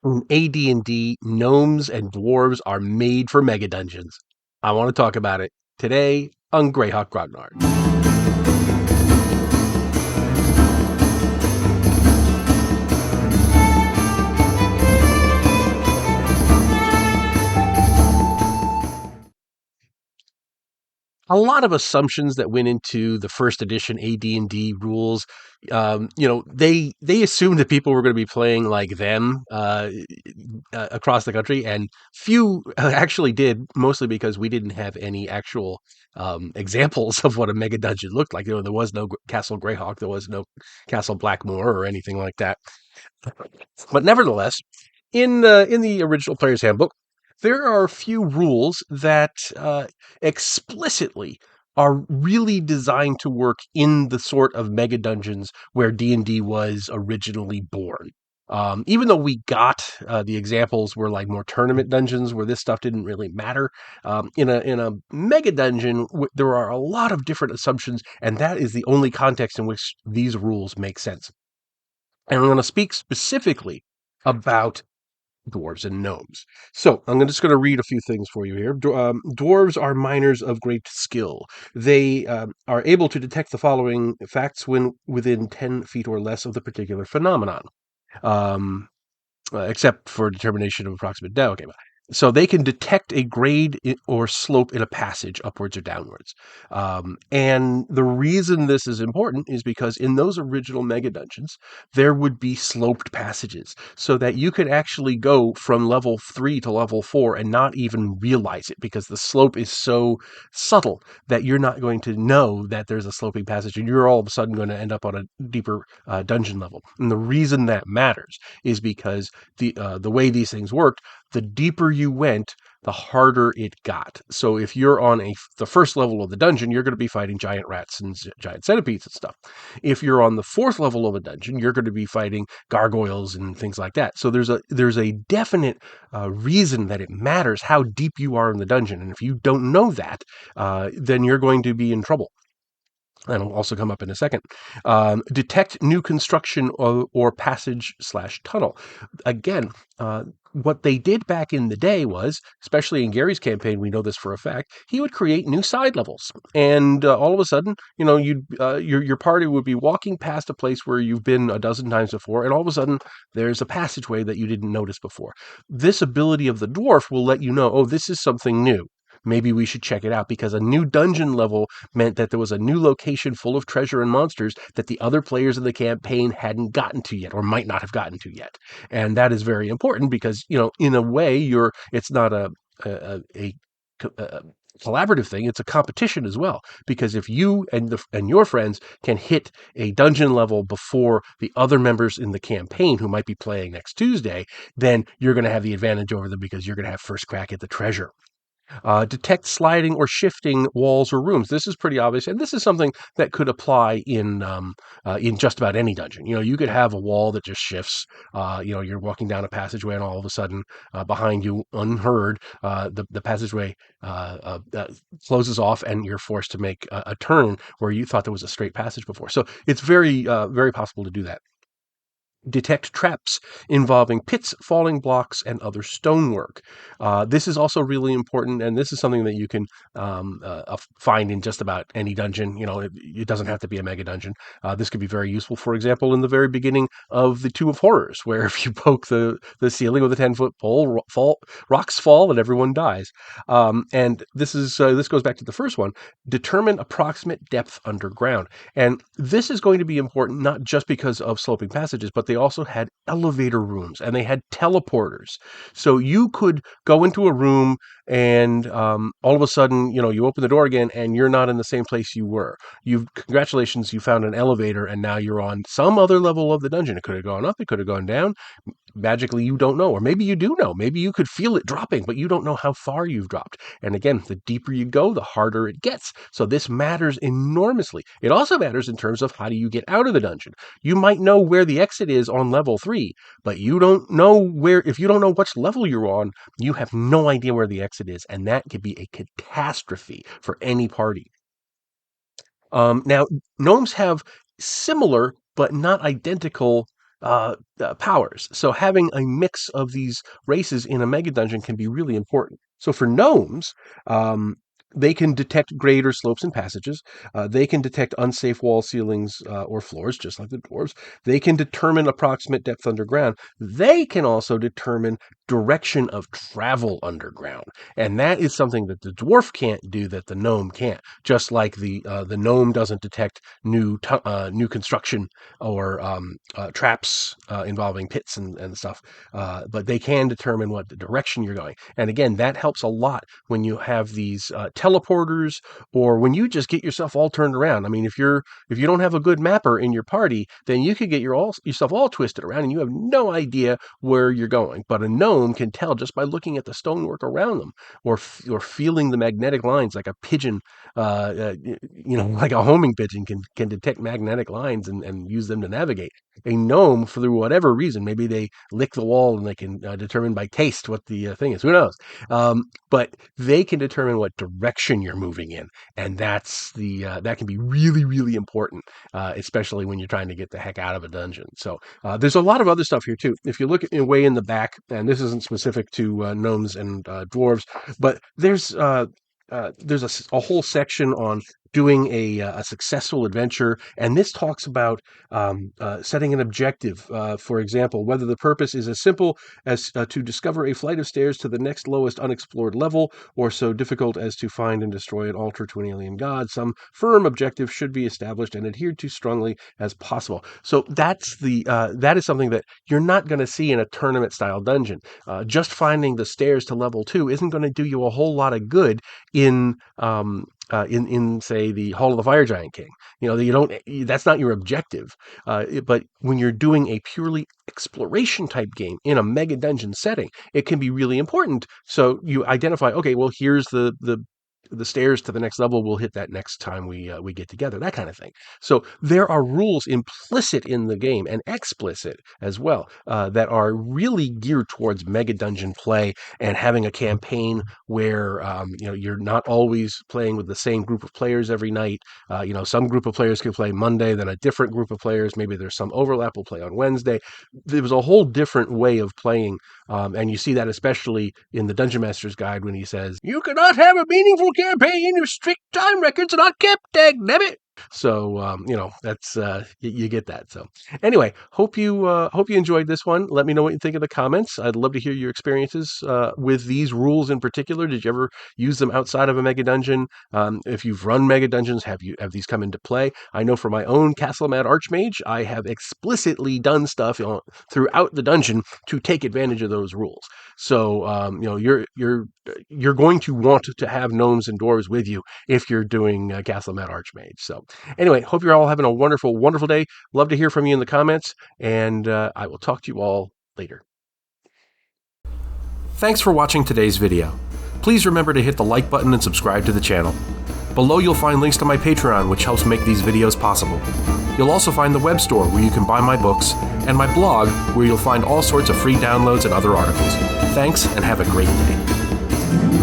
In AD&D, gnomes and dwarves are made for mega dungeons. I want to talk about it today on Greyhawk Grognard. A lot of assumptions that went into the first edition AD&D rules. They assumed that people were going to be playing like them across the country, and few actually did. Mostly because we didn't have any actual examples of what a mega dungeon looked like. There was no Castle Greyhawk, there was no Castle Blackmoor or anything like that. But nevertheless, in the original Player's Handbook, there are a few rules that explicitly are really designed to work in the sort of mega dungeons where D&D was originally born. Even though we got the examples were like more tournament dungeons where this stuff didn't really matter, in a mega dungeon there are a lot of different assumptions, and that is the only context in which these rules make sense. And I'm going to speak specifically about dwarves and gnomes. So I'm just going to read a few things for you here. Dwarves are miners of great skill. They are able to detect the following facts when within 10 feet or less of the particular phenomenon. Um, except for determination of approximate depth. Okay, so they can detect a grade or slope in a passage, upwards or downwards. And the reason this is important is because in those original mega dungeons, there would be sloped passages, so that you could actually go from level 3 to level 4 and not even realize it, because the slope is so subtle that you're not going to know that there's a sloping passage, and you're all of a sudden going to end up on a deeper dungeon level. And the reason that matters is because the way these things worked, the deeper you went, the harder it got. So if you're on the first level of the dungeon, you're going to be fighting giant rats and giant centipedes and stuff. If you're on the fourth level of a dungeon, you're going to be fighting gargoyles and things like that. So there's a definite reason that it matters how deep you are in the dungeon, and if you don't know that, then you're going to be in trouble. That'll also come up in a second. Detect new construction or passage/tunnel. Again, what they did back in the day was, especially in Gary's campaign, we know this for a fact, he would create new side levels. And all of a sudden, your party would be walking past a place where you've been a dozen times before, and all of a sudden, there's a passageway that you didn't notice before. This ability of the dwarf will let you know, oh, this is something new. Maybe we should check it out, because a new dungeon level meant that there was a new location full of treasure and monsters that the other players in the campaign hadn't gotten to yet, or might not have gotten to yet. And that is very important because, in a way, it's not a collaborative thing, it's a competition as well, because if you and your friends can hit a dungeon level before the other members in the campaign who might be playing next Tuesday, then you're going to have the advantage over them because you're going to have first crack at the treasure. Detect sliding or shifting walls or rooms. This is pretty obvious, and this is something that could apply in just about any dungeon. You could have a wall that just shifts. You're walking down a passageway, and all of a sudden, behind you, unheard, the passageway closes off, and you're forced to make a turn where you thought there was a straight passage before. So it's very, very possible to do that. Detect traps involving pits, falling blocks, and other stonework. This is also really important, and this is something that you can find in just about any dungeon. It doesn't have to be a mega dungeon. This could be very useful, for example, in the very beginning of the Tomb of Horrors, where if you poke the ceiling with a 10-foot pole, rocks fall and everyone dies. And this goes back to the first one. Determine approximate depth underground. And this is going to be important not just because of sloping passages, but they also had elevator rooms and they had teleporters. So you could go into a room and all of a sudden, you open the door again and you're not in the same place you were. Congratulations, you found an elevator and now you're on some other level of the dungeon. It could have gone up, it could have gone down. Magically, you don't know, or maybe you do know. Maybe you could feel it dropping, but you don't know how far you've dropped. And again, the deeper you go, the harder it gets. So this matters enormously. It also matters in terms of how do you get out of the dungeon. You might know where the exit is on level 3, but you don't know if you don't know which level you're on, you have no idea where the exit is, and that could be a catastrophe for any party. Now, gnomes have similar but not identical powers. So having a mix of these races in a mega dungeon can be really important. So for gnomes, they can detect grade or slopes and passages. They can detect unsafe wall ceilings or floors, just like the dwarves. They can determine approximate depth underground. They can also determine direction of travel underground, and that is something that the dwarf can't do that the gnome can't. Just like the gnome doesn't detect new construction or traps involving pits and stuff, but they can determine what the direction you're going. And again, that helps a lot when you have these teleporters, or when you just get yourself all turned around. I mean, if you don't have a good mapper in your party, then you could get yourself all twisted around, and you have no idea where you're going. But a gnome can tell just by looking at the stonework around them, or feeling the magnetic lines, like a pigeon, like a homing pigeon can detect magnetic lines and use them to navigate. A gnome, for whatever reason, maybe they lick the wall and they can determine by taste what the thing is. Who knows? But they can determine what direction you're moving in, and that can be really, really important, especially when you're trying to get the heck out of a dungeon. So there's a lot of other stuff here too. If you look at way in the back, and this isn't specific to gnomes and dwarves, but there's a whole section on doing a successful adventure, and this talks about setting an objective. For example, whether the purpose is as simple as to discover a flight of stairs to the next lowest unexplored level, or so difficult as to find and destroy an altar to an alien god. Some firm objective should be established and adhered to strongly as possible. So that is something that you're not going to see in a tournament style dungeon. Just finding the stairs to level 2 isn't going to do you a whole lot of good in say the Hall of the Fire Giant King. That's not your objective. But when you're doing a purely exploration type game in a mega dungeon setting, it can be really important. So you identify, okay, well, here's the stairs to the next level. We'll hit that next time we get together, that kind of thing. So there are rules implicit in the game, and explicit as well, that are really geared towards mega dungeon play, and having a campaign where you're not always playing with the same group of players every night. Some group of players can play Monday, then a different group of players, maybe there's some overlap, will play on Wednesday. There was a whole different way of playing, and you see that especially in the Dungeon Master's Guide, when he says, "You cannot have a meaningful campaign if strict time records are not kept, dagnabbit." So that's you get that. So anyway, hope you enjoyed this one. Let me know what you think in the comments. I'd love to hear your experiences with these rules in particular. Did you ever use them outside of a mega dungeon? If you've run mega dungeons, have these come into play? I know for my own Castle Mad Archmage, I have explicitly done stuff throughout the dungeon to take advantage of those rules. So you're going to want to have gnomes and dwarves with you if you're doing Castle Mad Archmage. So anyway, hope you're all having a wonderful, wonderful day. Love to hear from you in the comments, and I will talk to you all later. Thanks for watching today's video. Please remember to hit the like button and subscribe to the channel. Below you'll find links to my Patreon, which helps make these videos possible. You'll also find the web store where you can buy my books, and my blog where you'll find all sorts of free downloads and other articles. Thanks, and have a great day.